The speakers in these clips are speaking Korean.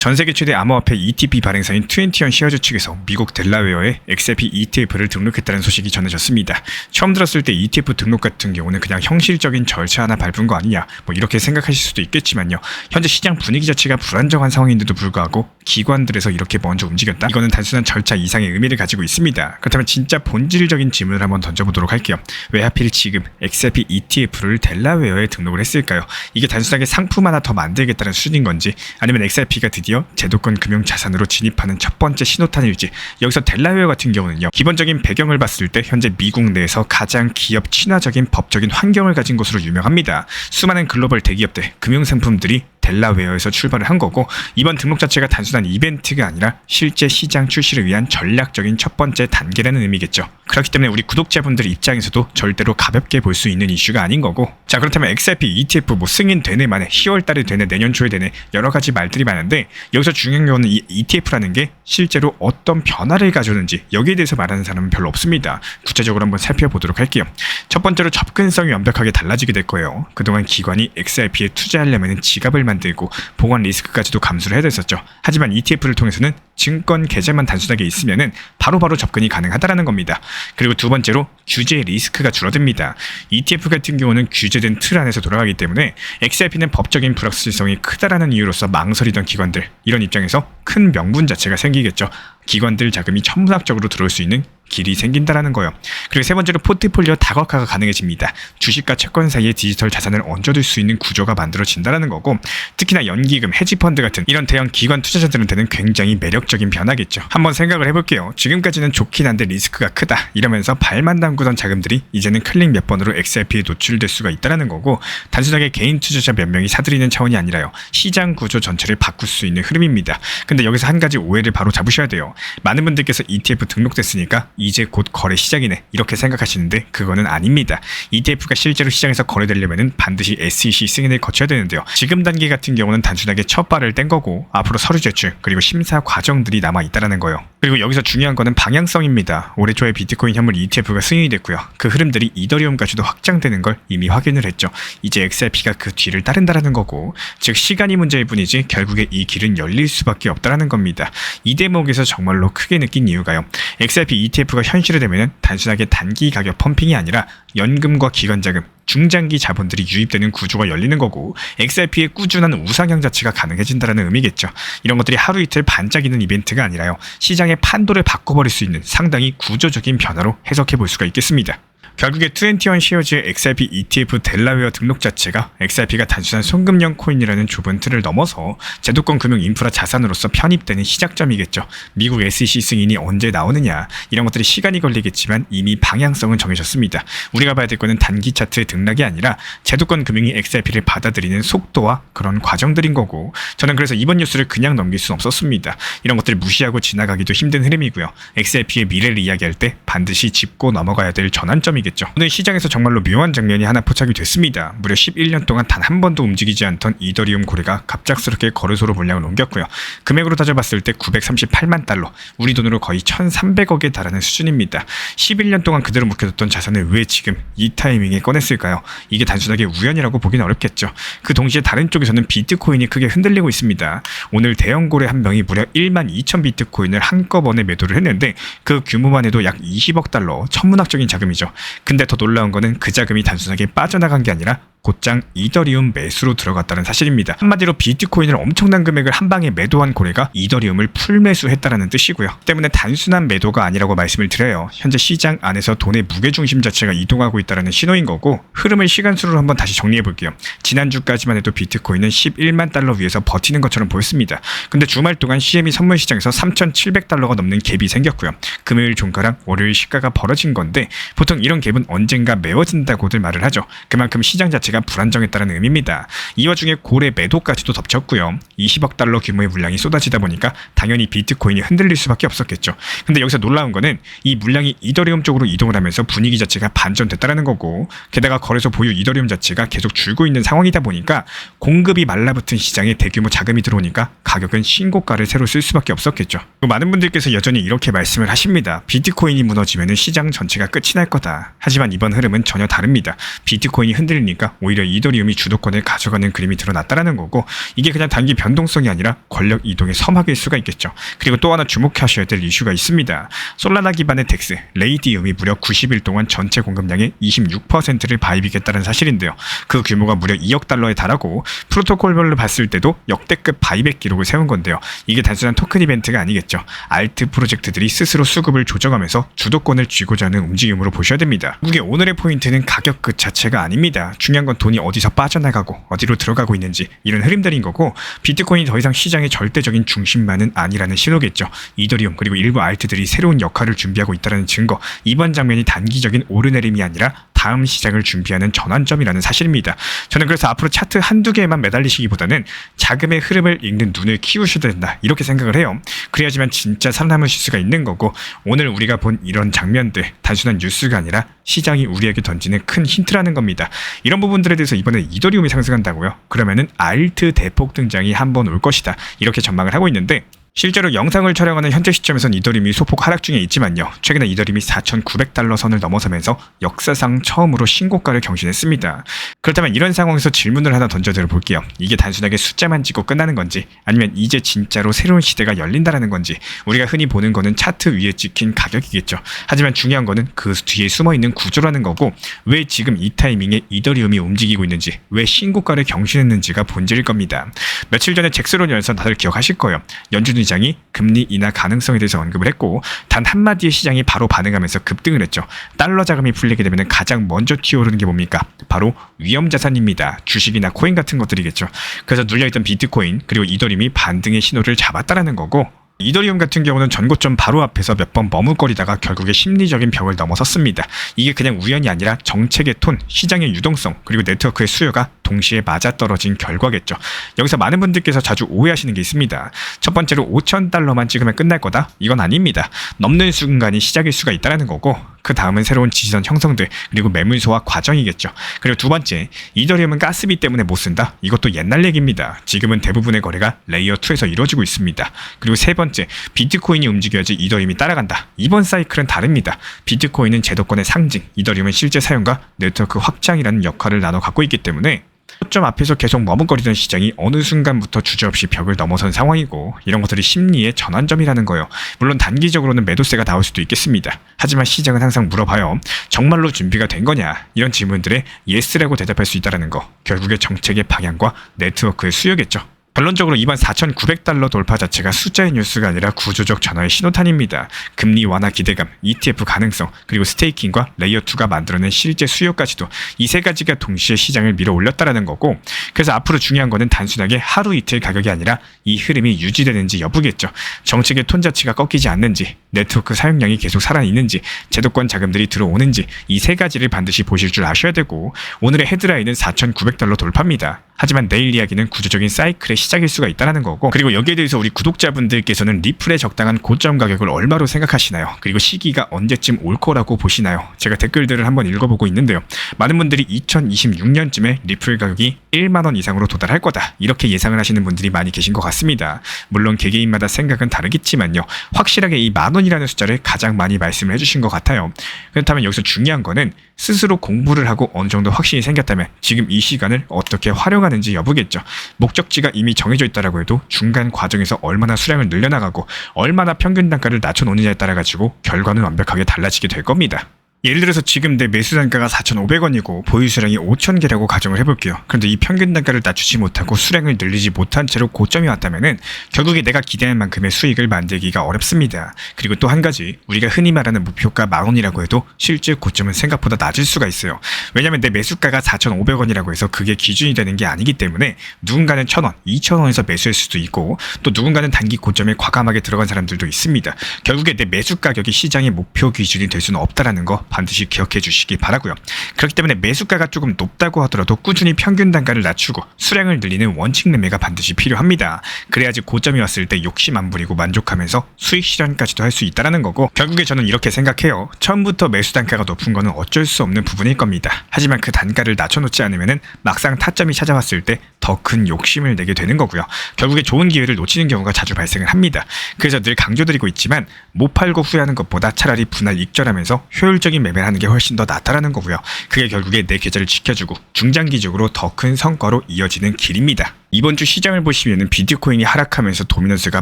전 세계 최대 암호화폐 ETP 발행사인 21 쉐어즈 측에서 미국 델라웨어에 XRP ETF를 등록했다는 소식이 전해졌습니다. 처음 들었을 때 ETF 등록 같은 경우는 그냥 형식적인 절차 하나 밟은 거 아니냐 이렇게 생각하실 수도 있겠지만요. 현재 시장 분위기 자체가 불안정한 상황인데도 불구하고 기관들에서 이렇게 먼저 움직였다? 이거는 단순한 절차 이상의 의미를 가지고 있습니다. 그렇다면 진짜 본질적인 질문을 한번 던져보도록 할게요. 왜 하필 지금 XRP ETF를 델라웨어에 등록을 했을까요? 이게 단순하게 상품 하나 더 만들겠다는 수준인 건지, 아니면 XRP가 드디어 제도권 금융 자산으로 진입하는 첫 번째 신호탄일지. 여기서 델라웨어 같은 경우는요, 기본적인 배경을 봤을 때 현재 미국 내에서 가장 기업 친화적인 법적인 환경을 가진 곳으로 유명합니다. 수많은 글로벌 대기업들, 금융상품들이 델라웨어에서 출발을 한 거고, 이번 등록 자체가 단순한 이벤트가 아니라 실제 시장 출시를 위한 전략적인 첫 번째 단계라는 의미겠죠. 그렇기 때문에 우리 구독자분들 입장에서도 절대로 가볍게 볼 수 있는 이슈가 아닌 거고, 자, 그렇다면 XRP ETF 승인 되네 마네, 10월 달에 되네, 내년 초에 되네, 여러 가지 말들이 많은데, 여기서 중요한 거는 이 ETF라는 게 실제로 어떤 변화를 가져오는지, 여기에 대해서 말하는 사람은 별로 없습니다. 구체적으로 한번 살펴보도록 할게요. 첫 번째로 접근성이 완벽하게 달라지게 될 거예요. 그동안 기관이 XRP에 투자하려면 지갑을 만들고 보관 리스크까지도 감수를 해야 됐었죠. 하지만 ETF를 통해서는 증권 계좌만 단순하게 있으면은 바로바로 접근이 가능하다라는 겁니다. 그리고 두 번째로 규제 리스크가 줄어듭니다. ETF 같은 경우는 규제된 틀 안에서 돌아가기 때문에 XRP는 법적인 불확실성이 크다라는 이유로서 망설이던 기관들, 이런 입장에서 큰 명분 자체가 생기겠죠. 기관들 자금이 천문학적으로 들어올 수 있는 길이 생긴다라는 거예요. 그리고 세 번째로 포트폴리오 다각화가 가능해집니다. 주식과 채권 사이에 디지털 자산을 얹어둘 수 있는 구조가 만들어진다라는 거고, 특히나 연기금, 헤지펀드 같은 이런 대형 기관 투자자들한테는 굉장히 매력적인 변화겠죠. 한번 생각을 해볼게요. 지금까지는 좋긴 한데 리스크가 크다 이러면서 발만 담그던 자금들이 이제는 클릭 몇 번으로 XRP에 노출될 수가 있다라는 거고, 단순하게 개인 투자자 몇 명이 사들이는 차원이 아니라요, 시장 구조 전체를 바꿀 수 있는 흐름입니다. 근데 여기서 한 가지 오해를 바로 잡으셔야 돼요. 많은 분들께서 ETF 등록됐으니까 이제 곧 거래 시작이네 이렇게 생각하시는데, 그거는 아닙니다. ETF가 실제로 시장에서 거래되려면 반드시 SEC 승인을 거쳐야 되는데요. 지금 단계 같은 경우는 단순하게 첫 발을 뗀 거고, 앞으로 서류 제출 그리고 심사 과정들이 남아 있다라는 거예요. 그리고 여기서 중요한 거는 방향성입니다. 올해 초에 비트코인 현물 ETF가 승인이 됐고요. 그 흐름들이 이더리움까지도 확장되는 걸 이미 확인을 했죠. 이제 XRP가 그 뒤를 따른다라는 거고, 즉 시간이 문제일 뿐이지 결국에 이 길은 열릴 수밖에 없다라는 겁니다. 이 대목에서 정말로 크게 느낀 이유가요, XRP ETF가 현실화되면 단순하게 단기 가격 펌핑이 아니라 연금과 기관자금, 중장기 자본들이 유입되는 구조가 열리는 거고, XRP의 꾸준한 우상향 자체가 가능해진다는 의미겠죠. 이런 것들이 하루 이틀 반짝이는 이벤트가 아니라요, 시장의 판도를 바꿔버릴 수 있는 상당히 구조적인 변화로 해석해 볼 수가 있겠습니다. 결국에 21 쉐어즈의 XRP ETF 델라웨어 등록 자체가 XRP가 단순한 송금형 코인이라는 좁은 틀을 넘어서 제도권 금융 인프라 자산으로서 편입되는 시작점이겠죠. 미국 SEC 승인이 언제 나오느냐, 이런 것들이 시간이 걸리겠지만 이미 방향성은 정해졌습니다. 우리가 봐야 될 거는 단기 차트의 등락이 아니라 제도권 금융이 XRP를 받아들이는 속도와 그런 과정들인 거고, 저는 그래서 이번 뉴스를 그냥 넘길 수는 없었습니다. 이런 것들을 무시하고 지나가기도 힘든 흐름이고요. XRP의 미래를 이야기할 때 반드시 짚고 넘어가야 될 전환점이겠죠. 오늘 시장에서 정말로 묘한 장면이 하나 포착이 됐습니다. 무려 11년 동안 단 한 번도 움직이지 않던 이더리움 고래가 갑작스럽게 거래소로 물량을 옮겼고요. 금액으로 따져봤을 때 938만 달러, 우리 돈으로 거의 1,300억에 달하는 수준입니다. 11년 동안 그대로 묵혀뒀던 자산을 왜 지금 이 타이밍에 꺼냈을까요? 이게 단순하게 우연이라고 보기는 어렵겠죠. 그 동시에 다른 쪽에서는 비트코인이 크게 흔들리고 있습니다. 오늘 대형 고래 한 명이 무려 1만 2천 비트코인을 한꺼번에 매도를 했는데, 그 규모만 해도 약 20억 달러, 천문학적인 자금이죠. 근데 더 놀라운 거는 그 자금이 단순하게 빠져나간 게 아니라 곧장 이더리움 매수로 들어갔다는 사실입니다. 한마디로 비트코인을 엄청난 금액을 한 방에 매도한 고래가 이더리움을 풀매수했다는 뜻이고요. 때문에 단순한 매도가 아니라고 말씀을 드려요. 현재 시장 안에서 돈의 무게중심 자체가 이동하고 있다는 신호인 거고, 흐름을 시간수로 한번 다시 정리해 볼게요. 지난주까지만 해도 비트코인은 11만 달러 위에서 버티는 것처럼 보였습니다. 근데 주말 동안 CME 선물 시장에서 3,700달러가 넘는 갭이 생겼고요. 금요일 종가랑 월요일 시가가 벌어진 건데, 보통 이런 갭은 언젠가 메워진다고들 말을 하죠. 그만큼 시장 자체가 불안정했다는 의미입니다. 이 와중에 고래 매도까지도 덮쳤고요. 20억 달러 규모의 물량이 쏟아지다 보니까 당연히 비트코인이 흔들릴 수밖에 없었겠죠. 근데 여기서 놀라운 거는 이 물량이 이더리움 쪽으로 이동을 하면서 분위기 자체가 반전됐다는 거고, 게다가 거래소 보유 이더리움 자체가 계속 줄고 있는 상황이다 보니까 공급이 말라붙은 시장에 대규모 자금이 들어오니까 가격은 신고가를 새로 쓸 수밖에 없었겠죠. 많은 분들께서 여전히 이렇게 말씀을 하십니다. 비트코인이 무너지면 시장 전체가 끝이 날 거다. 있습니다. 하지만 이번 흐름은 전혀 다릅니다. 비트코인이 흔들리니까 오히려 이더리움이 주도권을 가져가는 그림이 드러났다라는 거고, 이게 그냥 단기 변동성이 아니라 권력 이동의 서막일 수가 있겠죠. 그리고 또 하나 주목하셔야 될 이슈가 있습니다. 솔라나 기반의 덱스 레이디움이 무려 90일 동안 전체 공급량의 26%를 바이빅했다는 사실인데요. 그 규모가 무려 2억 달러에 달하고 프로토콜별로 봤을 때도 역대급 바이백 기록을 세운 건데요. 이게 단순한 토큰 이벤트가 아니겠죠. 알트 프로젝트들이 스스로 수급을 조정하면서 주도권을 쥐고자 하는 움직임으로 보셔야 됩니다. 결국에 오늘의 포인트는 가격 그 자체가 아닙니다. 중요한 건 돈이 어디서 빠져나가고 어디로 들어가고 있는지, 이런 흐름들인 거고, 비트코인이 더 이상 시장의 절대적인 중심만은 아니라는 신호겠죠. 이더리움 그리고 일부 알트들이 새로운 역할을 준비하고 있다는 증거, 이번 장면이 단기적인 오르내림이 아니라 다음 시장을 준비하는 전환점이라는 사실입니다. 저는 그래서 앞으로 차트 한두 개에만 매달리시기보다는 자금의 흐름을 읽는 눈을 키우셔야 된다, 이렇게 생각을 해요. 그래야지만 진짜 살아남으실 수가 있는 거고, 오늘 우리가 본 이런 장면들 단순한 뉴스가 아니라 시장이 우리에게 던지는 큰 힌트라는 겁니다. 이런 부분들에 대해서 이번에 이더리움이 상승한다고요? 그러면은 알트 대폭 등장이 한번 올 것이다, 이렇게 전망을 하고 있는데, 실제로 영상을 촬영하는 현재 시점에선 이더리움이 소폭 하락 중에 있지만요. 최근에 이더리움이 4,900달러 선을 넘어서면서 역사상 처음으로 신고가를 경신했습니다. 그렇다면 이런 상황에서 질문을 하나 던져드려 볼게요. 이게 단순하게 숫자만 찍고 끝나는 건지, 아니면 이제 진짜로 새로운 시대가 열린다라는 건지. 우리가 흔히 보는 거는 차트 위에 찍힌 가격이겠죠. 하지만 중요한 거는 그 뒤에 숨어있는 구조라는 거고, 왜 지금 이 타이밍에 이더리움이 움직이고 있는지, 왜 신고가를 경신했는지가 본질일 겁니다. 며칠 전에 잭스론에서 다들 기억하실 거예요. 연준 시장이 금리 인하 가능성에 대해서 언급을 했고, 단 한마디의 시장이 바로 반응하면서 급등을 했죠. 달러 자금이 풀리게 되면 가장 먼저 튀어오르는 게 뭡니까? 바로 위험자산입니다. 주식이나 코인 같은 것들이겠죠. 그래서 눌려있던 비트코인 그리고 이더리움이 반등의 신호를 잡았다라는 거고, 이더리움 같은 경우는 전고점 바로 앞에서 몇 번 머뭇거리다가 결국에 심리적인 벽을 넘어섰습니다. 이게 그냥 우연이 아니라 정책의 톤, 시장의 유동성, 그리고 네트워크의 수요가 동시에 맞아떨어진 결과겠죠. 여기서 많은 분들께서 자주 오해하시는 게 있습니다. 첫 번째로 5,000달러만 찍으면 끝날 거다? 이건 아닙니다. 넘는 순간이 시작일 수가 있다는 거고, 그 다음은 새로운 지지선 형성들, 그리고 매물 소화 과정이겠죠. 그리고 두 번째, 이더리움은 가스비 때문에 못 쓴다? 이것도 옛날 얘기입니다. 지금은 대부분의 거래가 레이어 2에서 이루어지고 있습니다. 그리고 세 번째, 비트코인이 움직여야지 이더리움이 따라간다. 이번 사이클은 다릅니다. 비트코인은 제도권의 상징, 이더리움은 실제 사용과 네트워크 확장이라는 역할을 나눠 갖고 있기 때문에 점 앞에서 계속 머뭇거리던 시장이 어느 순간부터 주저없이 벽을 넘어선 상황이고, 이런 것들이 심리의 전환점이라는 거예요. 물론 단기적으로는 매도세가 나올 수도 있겠습니다. 하지만 시장은 항상 물어봐요. 정말로 준비가 된 거냐? 이런 질문들에 예스라고 대답할 수 있다는 거. 결국에 정책의 방향과 네트워크의 수요겠죠. 결론적으로 이번 4,900달러 돌파 자체가 숫자의 뉴스가 아니라 구조적 전환의 신호탄입니다. 금리 완화 기대감, ETF 가능성, 그리고 스테이킹과 레이어2가 만들어낸 실제 수요까지도, 이 세 가지가 동시에 시장을 밀어 올렸다라는 거고, 그래서 앞으로 중요한 거는 단순하게 하루 이틀 가격이 아니라 이 흐름이 유지되는지 여부겠죠. 정책의 톤 자체가 꺾이지 않는지, 네트워크 사용량이 계속 살아있는지, 제도권 자금들이 들어오는지, 이 세 가지를 반드시 보실 줄 아셔야 되고, 오늘의 헤드라인은 4,900달러 돌파입니다. 하지만 내일 이야기는 구조적인 사이클의 시작일 수가 있다는 거고, 그리고 여기에 대해서 우리 구독자분들께서는 리플의 적당한 고점 가격을 얼마로 생각하시나요? 그리고 시기가 언제쯤 올 거라고 보시나요? 제가 댓글들을 한번 읽어보고 있는데요. 많은 분들이 2026년쯤에 리플 가격이 1만원 이상으로 도달할 거다, 이렇게 예상을 하시는 분들이 많이 계신 것 같습니다. 물론 개개인마다 생각은 다르겠지만요, 확실하게 이 만원이라는 숫자를 가장 많이 말씀을 해주신 것 같아요. 그렇다면 여기서 중요한 거는 스스로 공부를 하고 어느 정도 확신이 생겼다면 지금 이 시간을 어떻게 활용하는지 여부겠죠. 목적지가 이미 정해져 있다라고 해도 중간 과정에서 얼마나 수량을 늘려나가고 얼마나 평균 단가를 낮춰놓느냐에 따라 가지고 결과는 완벽하게 달라지게 될 겁니다. 예를 들어서 지금 내 매수 단가가 4,500원이고 보유 수량이 5,000개라고 가정을 해볼게요. 그런데 이 평균 단가를 낮추지 못하고 수량을 늘리지 못한 채로 고점이 왔다면은 결국에 내가 기대한 만큼의 수익을 만들기가 어렵습니다. 그리고 또 한 가지, 우리가 흔히 말하는 목표가 10,000원이라고 해도 실제 고점은 생각보다 낮을 수가 있어요. 왜냐면 내 매수가가 4,500원이라고 해서 그게 기준이 되는 게 아니기 때문에 누군가는 1,000원, 2,000원에서 매수할 수도 있고, 또 누군가는 단기 고점에 과감하게 들어간 사람들도 있습니다. 결국에 내 매수 가격이 시장의 목표 기준이 될 수는 없다라는 거 반드시 기억해 주시기 바라고요. 그렇기 때문에 매수가가 조금 높다고 하더라도 꾸준히 평균 단가를 낮추고 수량을 늘리는 원칙 매매가 반드시 필요합니다. 그래야지 고점이 왔을 때 욕심 안 부리고 만족하면서 수익 실현까지도 할 수 있다는 거고, 결국에 저는 이렇게 생각해요. 처음부터 매수 단가가 높은 거는 어쩔 수 없는 부분일 겁니다. 하지만 그 단가를 낮춰놓지 않으면 막상 타점이 찾아왔을 때 더 큰 욕심을 내게 되는 거고요. 결국에 좋은 기회를 놓치는 경우가 자주 발생을 합니다. 그래서 늘 강조드리고 있지만 못 팔고 후회하는 것보다 차라리 분할 익절하면서 효율적인 효율적인 매매를 하는 게 훨씬 더 낫다라는 거고요. 그게 결국에 내 계좌를 지켜주고 중장기적으로 더 큰 성과로 이어지는 길입니다. 이번 주 시장을 보시면 비트코인이 하락하면서 도미넌스가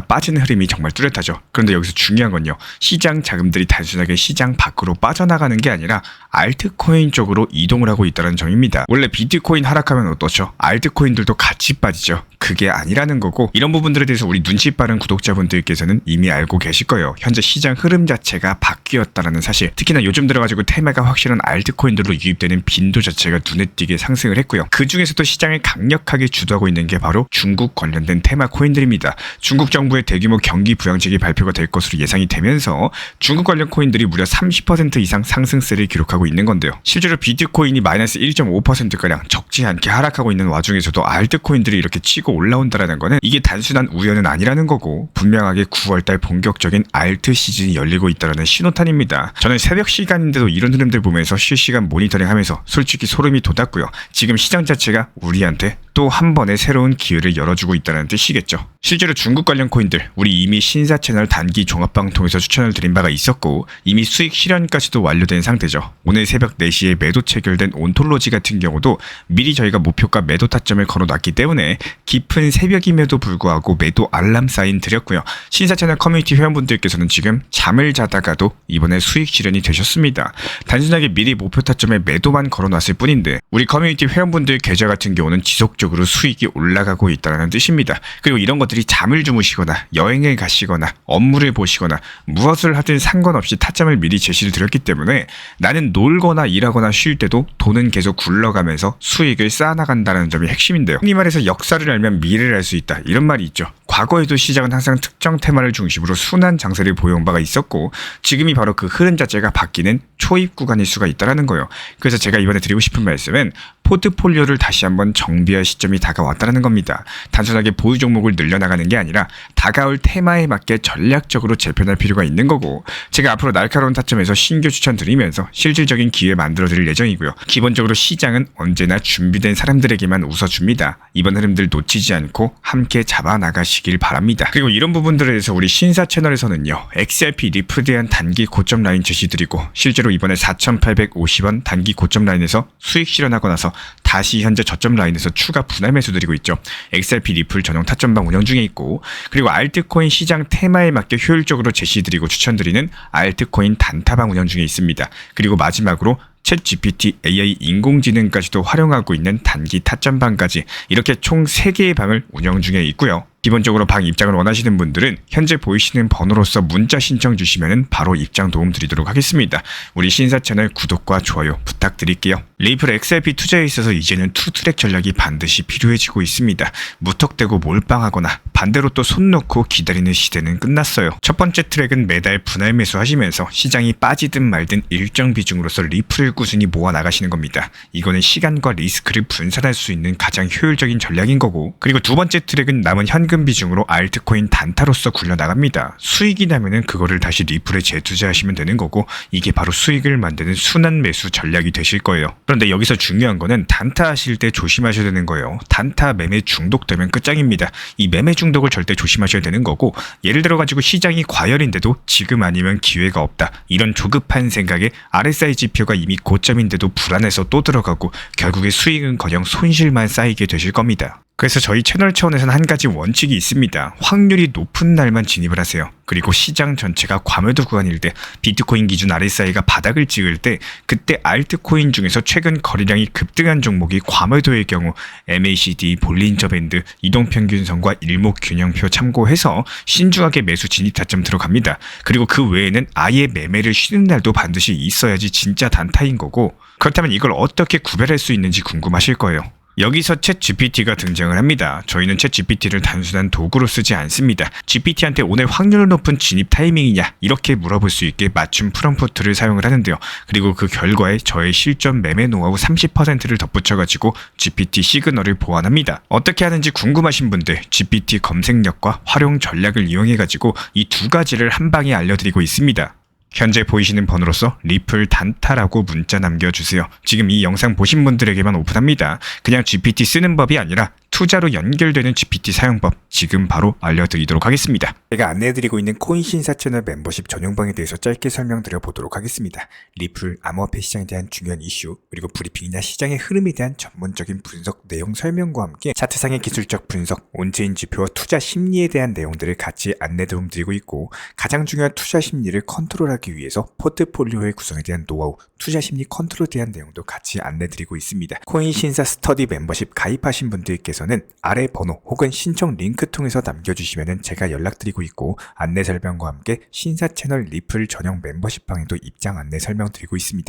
빠지는 흐름이 정말 뚜렷하죠. 그런데 여기서 중요한 건요. 시장 자금들이 단순하게 시장 밖으로 빠져나가는 게 아니라 알트코인 쪽으로 이동을 하고 있다는 점입니다. 원래 비트코인 하락하면 어떻죠? 알트코인들도 같이 빠지죠. 그게 아니라는 거고 이런 부분들에 대해서 우리 눈치 빠른 구독자분들께서는 이미 알고 계실 거예요. 현재 시장 흐름 자체가 바뀌었다는 사실. 특히나 요즘 들어가지고 테마가 확실한 알트코인들로 유입되는 빈도 자체가 눈에 띄게 상승을 했고요. 그 중에서도 시장을 강력하게 주도하고 있는 게 바로 중국 관련된 테마 코인들입니다. 중국 정부의 대규모 경기 부양책이 발표가 될 것으로 예상이 되면서 중국 관련 코인들이 무려 30% 이상 상승세를 기록하고 있는 건데요. 실제로 비트코인이 마이너스 1.5%가량 적지 않게 하락하고 있는 와중에서도 알트코인들이 이렇게 치고 올라온다는 거는 이게 단순한 우연은 아니라는 거고 분명하게 9월달 본격적인 알트 시즌이 열리고 있다는 신호탄입니다. 저는 새벽 시간인데도 이런 흐름들 보면서 실시간 모니터링하면서 솔직히 소름이 돋았고요. 지금 시장 자체가 우리한테 또 한 번의 새로운 기회를 열어주고 있다는 뜻이겠죠. 실제로 중국 관련 코인들 우리 이미 신사 채널 단기 종합방통에서 추천을 드린 바가 있었고 이미 수익 실현까지도 완료된 상태죠. 오늘 새벽 4시에 매도 체결된 온톨로지 같은 경우도 미리 저희가 목표가 매도 타점을 걸어놨기 때문에 깊은 새벽임에도 불구하고 매도 알람 사인 드렸고요. 신사 채널 커뮤니티 회원분들께서는 지금 잠을 자다가도 이번에 수익 실현이 되셨습니다. 단순하게 미리 목표 타점에 매도만 걸어놨을 뿐인데 우리 커뮤니티 회원분들 계좌 같은 경우는 지속적으로 수익이 올라가고 있다는 뜻입니다. 그리고 이런 것들이 잠을 주무시거나 여행을 가시거나 업무를 보시거나 무엇을 하든 상관없이 타점을 미리 제시를 드렸기 때문에 나는 놀거나 일하거나 쉴 때도 돈은 계속 굴러가면서 수익을 쌓아나간다는 점이 핵심인데요. 흔히 말해서 역사를 알면 미래를 알 수 있다 이런 말이 있죠. 과거에도 시장은 항상 특정 테마를 중심으로 순환 장세를 보여온 바가 있었고 지금이 바로 그 흐름 자체가 바뀌는 초입 구간일 수가 있다는 거예요. 그래서 제가 이번에 드리고 싶은 말씀은 포트폴리오를 다시 한번 정비할 시점이 다가왔다는 겁니다. 단순하게 보유 종목을 늘려나가는 게 아니라 다가올 테마에 맞게 전략적으로 재편할 필요가 있는 거고 제가 앞으로 날카로운 타점에서 신규 추천 드리면서 실질적인 기회 만들어 드릴 예정이고요. 기본적으로 시장은 언제나 준비된 사람들에게만 웃어줍니다. 이번 흐름들 놓치지 않고 함께 잡아나가시길 바랍니다. 그리고 이런 부분들에 대해서 우리 신사 채널에서는요. XRP 리플에 대한 단기 고점 라인 제시드리고 실제로 이번에 4,850원 단기 고점 라인에서 수익 실현하고 나서 다시 현재 저점 라인에서 추가 분할 매수 드리고 있죠. XRP 리플 전용 타점방 운영 중에 있고 그리고 알트코인 시장 테마에 맞게 효율적으로 제시드리고 추천드리는 알트코인 단타방 운영 중에 있습니다. 그리고 마지막으로 챗 GPT AI 인공지능까지도 활용하고 있는 단기 타점방까지 이렇게 총 3개의 방을 운영 중에 있고요. 기본적으로 방 입장을 원하시는 분들은 현재 보이시는 번호로서 문자 신청 주시면 바로 입장 도움 드리도록 하겠습니다. 우리 신사 채널 구독과 좋아요 부탁드릴게요. 리플 XRP 투자에 있어서 이제는 투트랙 전략이 반드시 필요해지고 있습니다. 무턱대고 몰빵하거나 반대로 또 손 놓고 기다리는 시대는 끝났어요. 첫 번째 트랙은 매달 분할 매수하시면서 시장이 빠지든 말든 일정 비중으로서 리플을 꾸준히 모아 나가시는 겁니다. 이거는 시간과 리스크를 분산할 수 있는 가장 효율적인 전략인 거고 그리고 두 번째 트랙은 남은 현금 비중으로 알트코인 단타로서 굴려나갑니다. 수익이 나면은 그거를 다시 리플에 재투자하시면 되는 거고 이게 바로 수익을 만드는 순환 매수 전략이 되실 거예요. 그런데 여기서 중요한 거는 단타 하실 때 조심하셔야 되는 거예요. 단타 매매 중독되면 끝장입니다. 이 매매 중독을 절대 조심하셔야 되는 거고 예를 들어 가지고 시장이 과열인데도 지금 아니면 기회가 없다. 이런 조급한 생각에 RSI 지표가 이미 고점인데도 불안해서 또 들어가고 결국에 수익은커녕 손실만 쌓이게 되실 겁니다. 그래서 저희 채널 차원에서는 한 가지 원칙이 있습니다. 확률이 높은 날만 진입을 하세요. 그리고 시장 전체가 과매도 구간일 때 비트코인 기준 RSI가 바닥을 찍을 때 그때 알트코인 중에서 최근 거래량이 급등한 종목이 과매도의 경우 MACD, 볼린저 밴드, 이동평균선과 일목균형표 참고해서 신중하게 매수 진입 타점 들어갑니다. 그리고 그 외에는 아예 매매를 쉬는 날도 반드시 있어야지 진짜 단타인 거고 그렇다면 이걸 어떻게 구별할 수 있는지 궁금하실 거예요. 여기서 챗 GPT가 등장을 합니다. 저희는 챗 GPT를 단순한 도구로 쓰지 않습니다. GPT한테 오늘 확률 높은 진입 타이밍이냐 이렇게 물어볼 수 있게 맞춤 프롬프트를 사용을 하는데요. 그리고 그 결과에 저의 실전 매매 노하우 30%를 덧붙여가지고 GPT 시그널을 보완합니다. 어떻게 하는지 궁금하신 분들 GPT 검색력과 활용 전략을 이용해가지고 이 두 가지를 한 방에 알려드리고 있습니다. 현재 보이시는 번호로서 리플 단타라고 문자 남겨주세요. 지금 이 영상 보신 분들에게만 오픈합니다. 그냥 GPT 쓰는 법이 아니라 투자로 연결되는 GPT 사용법 지금 바로 알려드리도록 하겠습니다. 제가 안내해드리고 있는 코인 신사 채널 멤버십 전용방에 대해서 짧게 설명드려 보도록 하겠습니다. 리플, 암호화폐 시장에 대한 중요한 이슈, 그리고 브리핑이나 시장의 흐름에 대한 전문적인 분석 내용 설명과 함께 차트상의 기술적 분석, 온체인 지표와 투자 심리에 대한 내용들을 같이 안내 도움드리고 있고, 가장 중요한 투자 심리를 컨트롤하기 위해서 포트폴리오의 구성에 대한 노하우, 투자 심리 컨트롤에 대한 내용도 같이 안내드리고 있습니다. 코인 신사 스터디 멤버십 가입하신 분들께서는 아래 번호 혹은 신청 링크 통해서 남겨주시면 제가 연락드리고 있고, 안내 설명과 함께 신사 채널 리플 전용 멤버십 방에도 입장 안내 설명드리고 있습니다.